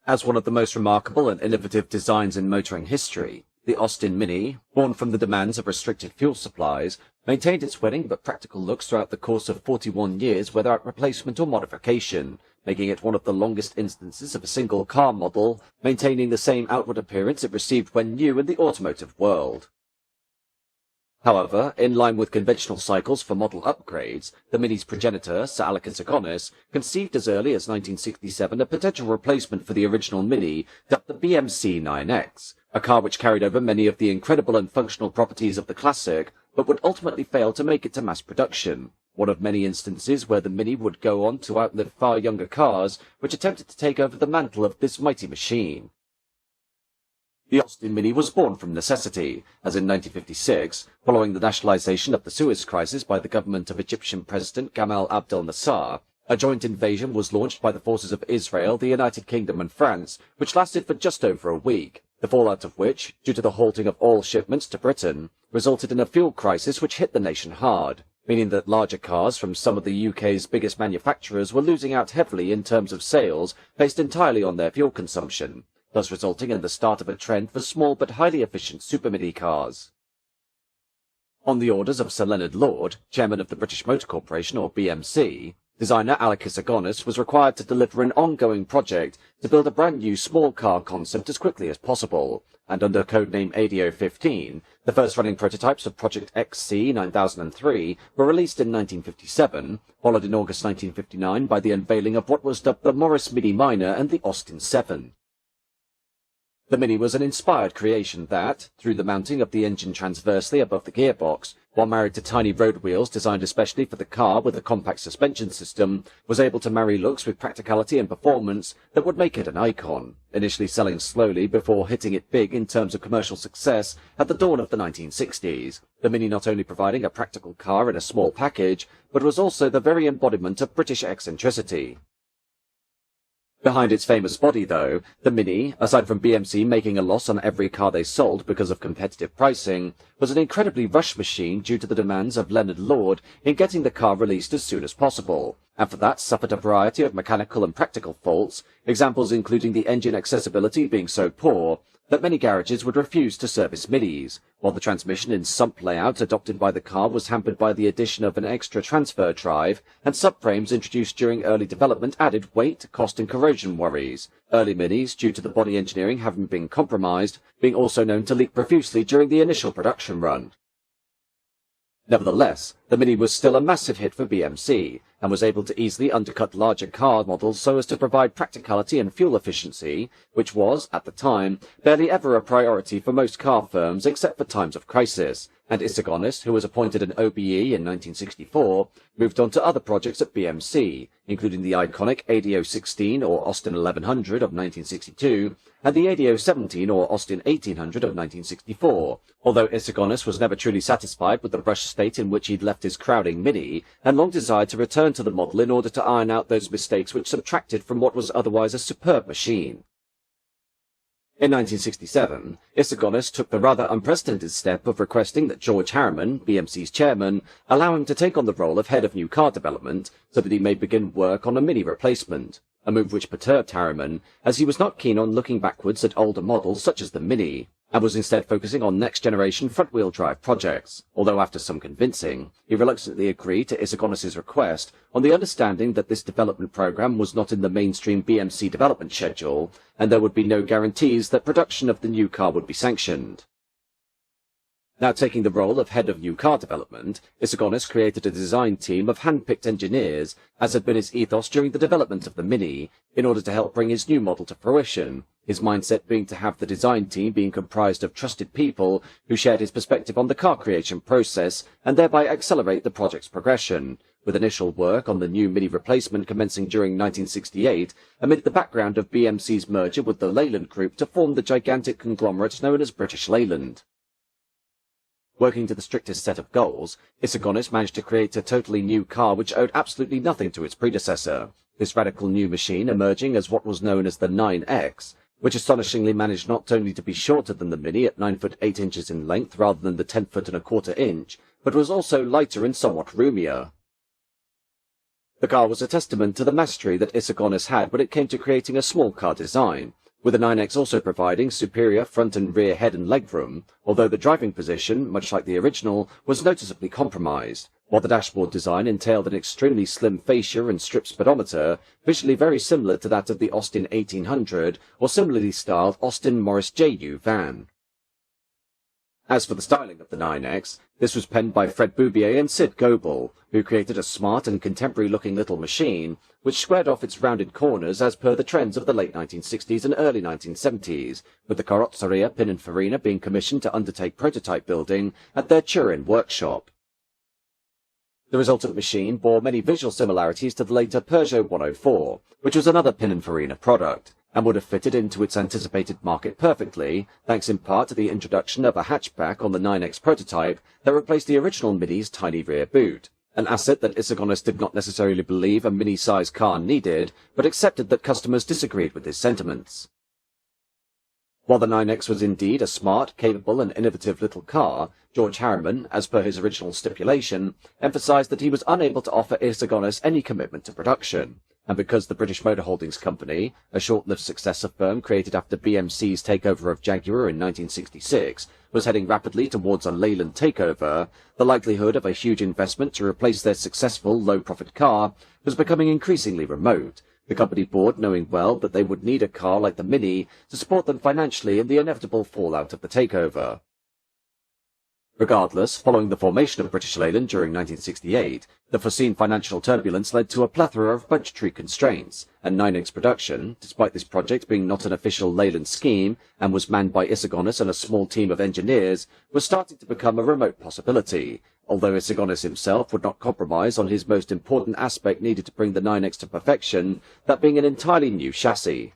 As one of the most remarkable and innovative designs in motoring history, the Austin Mini, born from the demands of restricted fuel supplies, maintained its winning but practical looks throughout the course of 41 years without replacement or modification, making it one of the longest instances of a single car model maintaining the same outward appearance it received when new in the automotive world. However, in line with conventional cycles for model upgrades, the Mini's progenitor, Sir Alex Agonis, conceived as early as 1967 a potential replacement for the original Mini, dubbed the BMC 9X, a car which carried over many of the incredible and functional properties of the classic, but would ultimately fail to make it to mass production, one of many instances where the Mini would go on to outlive far younger cars which attempted to take over the mantle of this mighty machine. The Austin Mini was born from necessity, as in 1956, following the nationalization of the Suez Crisis by the government of Egyptian President Gamal Abdel Nasser, a joint invasion was launched by the forces of Israel, the United Kingdom and France, which lasted for just over a week, the fallout of which, due to the halting of all shipments to Britain, resulted in a fuel crisis which hit the nation hard, meaning that larger cars from some of the UK's biggest manufacturers were losing out heavily in terms of sales based entirely on their fuel consumption, thus resulting in the start of a trend for small but highly efficient super mini cars. On the orders of Sir Leonard Lord, chairman of the British Motor Corporation or BMC, designer Alex Agonis was required to deliver an ongoing project to build a brand new small car concept as quickly as possible, and under codename ADO 15, the first running prototypes of Project XC 9003 were released in 1957, followed in August 1959 by the unveiling of what was dubbed the Morris Mini Minor and the Austin 7. The Mini was an inspired creation that, through the mounting of the engine transversely above the gearbox, while married to tiny road wheels designed especially for the car with a compact suspension system, was able to marry looks with practicality and performance that would make it an icon, initially selling slowly before hitting it big in terms of commercial success at the dawn of the 1960s, the Mini not only providing a practical car in a small package, but was also the very embodiment of British eccentricity. Behind its famous body, though, the Mini, aside from BMC making a loss on every car they sold because of competitive pricing, was an incredibly rushed machine due to the demands of Leonard Lord in getting the car released as soon as possible, and for that suffered a variety of mechanical and practical faults, examples including the engine accessibility being so poor that many garages would refuse to service Minis, while the transmission in sump layout adopted by the car was hampered by the addition of an extra transfer drive, and subframes introduced during early development added weight, cost and corrosion worries, early Minis, due to the body engineering having been compromised, being also known to leak profusely during the initial production run. Nevertheless, the Mini was still a massive hit for BMC, and was able to easily undercut larger car models so as to provide practicality and fuel efficiency, which was, at the time, barely ever a priority for most car firms except for times of crisis, and Agonis, who was appointed an OBE in 1964, moved on to other projects at BMC, including the iconic ADO 16 or Austin 1100 of 1962, and the ADO 17 or Austin 1800 of 1964, although Agonis was never truly satisfied with the rushed state in which he'd left his crowding Mini, and long desired to return to the model in order to iron out those mistakes which subtracted from what was otherwise a superb machine. In 1967, Agonis took the rather unprecedented step of requesting that George Harriman, BMC's chairman, allow him to take on the role of head of new car development so that he may begin work on a Mini replacement, a move which perturbed Harriman, as he was not keen on looking backwards at older models such as the Mini, and was instead focusing on next-generation front-wheel drive projects, although after some convincing, he reluctantly agreed to Agonis's request on the understanding that this development program was not in the mainstream BMC development schedule, and there would be no guarantees that production of the new car would be sanctioned. Now taking the role of head of new car development, Agonis created a design team of hand-picked engineers, as had been his ethos during the development of the Mini, in order to help bring his new model to fruition, his mindset being to have the design team being comprised of trusted people who shared his perspective on the car creation process and thereby accelerate the project's progression, with initial work on the new Mini replacement commencing during 1968 amid the background of BMC's merger with the Leyland Group to form the gigantic conglomerate known as British Leyland. Working to the strictest set of goals, Agonis managed to create a totally new car which owed absolutely nothing to its predecessor, this radical new machine emerging as what was known as the 9X, which astonishingly managed not only to be shorter than the Mini at 9 foot 8 inches in length rather than the 10 foot and a quarter inch, but was also lighter and somewhat roomier. The car was a testament to the mastery that Isogonis had when it came to creating a small car design, with the 9X also providing superior front and rear head and legroom, although the driving position, much like the original, was noticeably compromised, while the dashboard design entailed an extremely slim fascia and strip speedometer, visually very similar to that of the Austin 1800 or similarly styled Austin Morris JU van. As for the styling of the 9X, this was penned by Fred Boubier and Sid Goebel, who created a smart and contemporary-looking little machine which squared off its rounded corners as per the trends of the late 1960s and early 1970s, with the Carrozzeria Pininfarina being commissioned to undertake prototype building at their Turin workshop. The resultant machine bore many visual similarities to the later Peugeot 104, which was another Pininfarina product, and would have fitted into its anticipated market perfectly, thanks in part to the introduction of a hatchback on the 9X prototype that replaced the original Mini's tiny rear boot, an asset that Isogonis did not necessarily believe a Mini-sized car needed, but accepted that customers disagreed with his sentiments. While the 9X was indeed a smart, capable and innovative little car, George Harriman, as per his original stipulation, emphasised that he was unable to offer Isogonis any commitment to production, and because the British Motor Holdings Company, a short-lived successor firm created after BMC's takeover of Jaguar in 1966, was heading rapidly towards a Leyland takeover, the likelihood of a huge investment to replace their successful low-profit car was becoming increasingly remote, the company board knowing well that they would need a car like the Mini to support them financially in the inevitable fallout of the takeover. Regardless, following the formation of British Leyland during 1968, the foreseen financial turbulence led to a plethora of budgetary constraints, and 9X production, despite this project being not an official Leyland scheme and was manned by Isogonis and a small team of engineers, was starting to become a remote possibility, although Isogonis himself would not compromise on his most important aspect needed to bring the 9X to perfection, that being an entirely new chassis.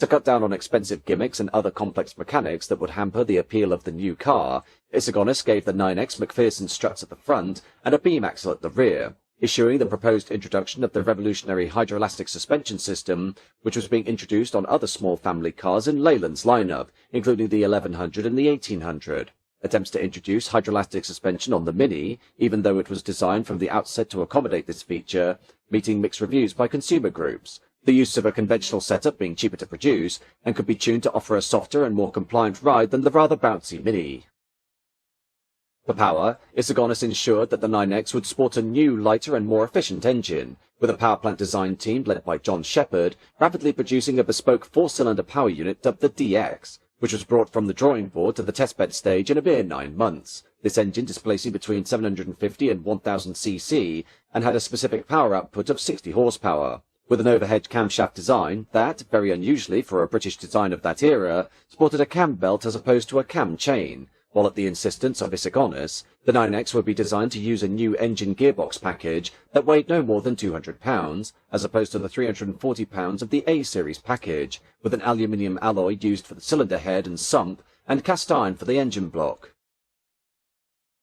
To cut down on expensive gimmicks and other complex mechanics that would hamper the appeal of the new car, Isogonis gave the 9X McPherson struts at the front and a beam axle at the rear, issuing the proposed introduction of the revolutionary hydroelastic suspension system, which was being introduced on other small family cars in Leyland's lineup, including the 1100 and the 1800. Attempts to introduce hydroelastic suspension on the Mini, even though it was designed from the outset to accommodate this feature, meeting mixed reviews by consumer groups, the use of a conventional setup being cheaper to produce and could be tuned to offer a softer and more compliant ride than the rather bouncy Mini. For power, Isogonis ensured that the 9X would sport a new, lighter and more efficient engine, with a powerplant design team led by John Shepherd rapidly producing a bespoke four-cylinder power unit dubbed the DX, which was brought from the drawing board to the testbed stage in a mere 9 months, this engine displacing between 750 and 1000 cc and had a specific power output of 60 horsepower, with an overhead camshaft design that, very unusually for a British design of that era, sported a cam belt as opposed to a cam chain, while at the insistence of Isogonis, the 9X would be designed to use a new engine gearbox package that weighed no more than 200 pounds, as opposed to the 340 pounds of the A-series package, with an aluminium alloy used for the cylinder head and sump, and cast iron for the engine block.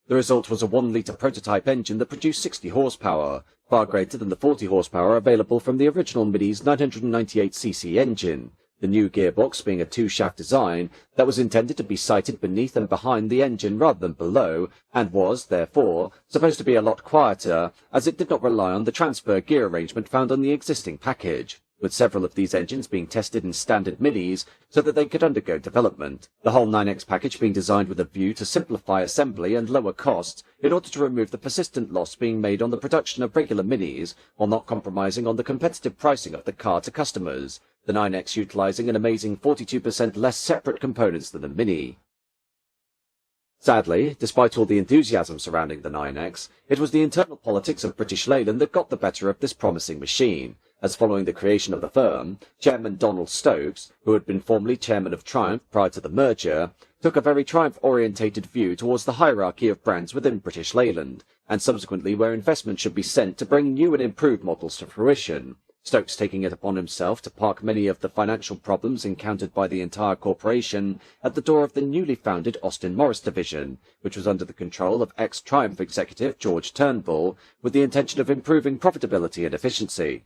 The result was a 1-litre prototype engine that produced 60 horsepower, far greater than the 40 horsepower available from the original Mini's 998cc engine, the new gearbox being a 2-shaft design that was intended to be sited beneath and behind the engine rather than below, and was, therefore, supposed to be a lot quieter, as it did not rely on the transfer gear arrangement found on the existing package, with several of these engines being tested in standard Minis so that they could undergo development, the whole 9X package being designed with a view to simplify assembly and lower costs in order to remove the persistent loss being made on the production of regular Minis, while not compromising on the competitive pricing of the car to customers, the 9X utilising an amazing 42% less separate components than the Mini. Sadly, despite all the enthusiasm surrounding the 9X, it was the internal politics of British Leyland that got the better of this promising machine, as following the creation of the firm, Chairman Donald Stokes, who had been formerly chairman of Triumph prior to the merger, took a very Triumph-orientated view towards the hierarchy of brands within British Leyland, and subsequently where investment should be sent to bring new and improved models to fruition, Stokes taking it upon himself to park many of the financial problems encountered by the entire corporation at the door of the newly founded Austin Morris division, which was under the control of ex-Triumph executive George Turnbull, with the intention of improving profitability and efficiency.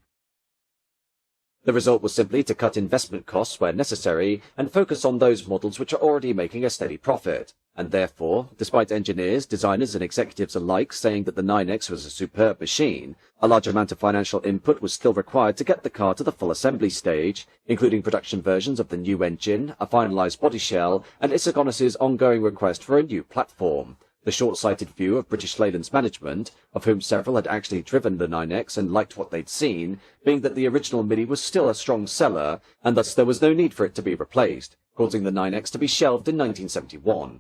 The result was simply to cut investment costs where necessary and focus on those models which are already making a steady profit, and therefore, despite engineers, designers and executives alike saying that the 9X was a superb machine, a large amount of financial input was still required to get the car to the full assembly stage, including production versions of the new engine, a finalised body shell, and Isogonis's ongoing request for a new platform. The short-sighted view of British Leyland's management, of whom several had actually driven the 9X and liked what they'd seen, being that the original Mini was still a strong seller, and thus there was no need for it to be replaced, causing the 9X to be shelved in 1971.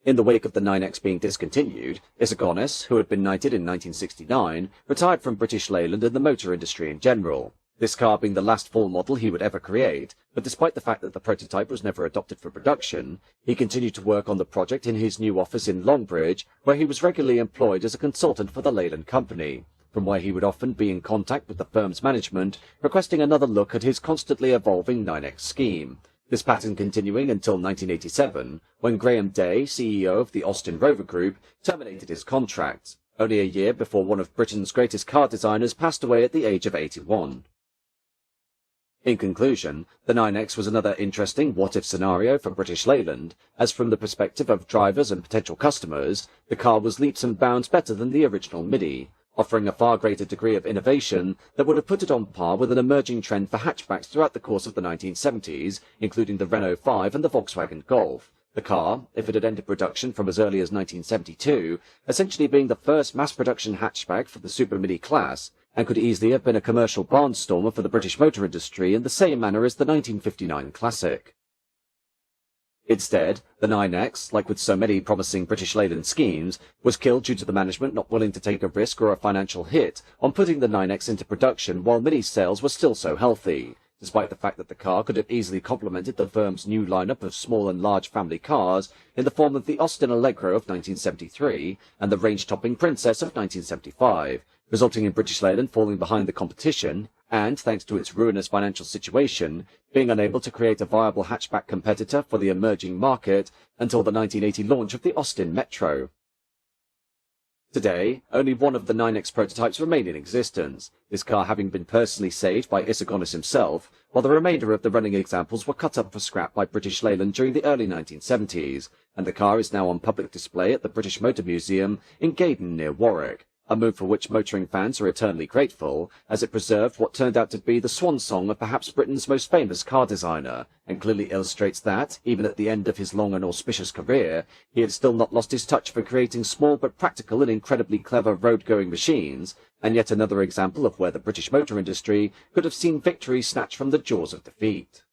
In the wake of the 9X being discontinued, Isogonis, who had been knighted in 1969, retired from British Leyland and the motor industry in general. This car being the last full model he would ever create, but despite the fact that the prototype was never adopted for production, he continued to work on the project in his new office in Longbridge, where he was regularly employed as a consultant for the Leyland company, from where he would often be in contact with the firm's management, requesting another look at his constantly evolving 9X scheme. This pattern continuing until 1987, when Graham Day, CEO of the Austin Rover Group, terminated his contract, only a year before one of Britain's greatest car designers passed away at the age of 81. In conclusion, the 9X was another interesting what-if scenario for British Leyland, as from the perspective of drivers and potential customers, the car was leaps and bounds better than the original Mini, offering a far greater degree of innovation that would have put it on par with an emerging trend for hatchbacks throughout the course of the 1970s, including the Renault 5 and the Volkswagen Golf. The car, if it had entered production from as early as 1972, essentially being the first mass-production hatchback for the Super Mini class, and could easily have been a commercial barnstormer for the British motor industry in the same manner as the 1959 Classic. Instead, the 9X, like with so many promising British Leyland schemes, was killed due to the management not willing to take a risk or a financial hit on putting the 9X into production while Mini sales were still so healthy, despite the fact that the car could have easily complemented the firm's new lineup of small and large family cars in the form of the Austin Allegro of 1973 and the range-topping Princess of 1975, resulting in British Leyland falling behind the competition and, thanks to its ruinous financial situation, being unable to create a viable hatchback competitor for the emerging market until the 1980 launch of the Austin Metro. Today, only one of the 9X prototypes remain in existence, this car having been personally saved by Isogonis himself, while the remainder of the running examples were cut up for scrap by British Leyland during the early 1970s, and the car is now on public display at the British Motor Museum in Gaydon near Warwick, a move for which motoring fans are eternally grateful, as it preserved what turned out to be the swan song of perhaps Britain's most famous car designer, and clearly illustrates that, even at the end of his long and auspicious career, he had still not lost his touch for creating small but practical and incredibly clever road-going machines, and yet another example of where the British motor industry could have seen victory snatched from the jaws of defeat.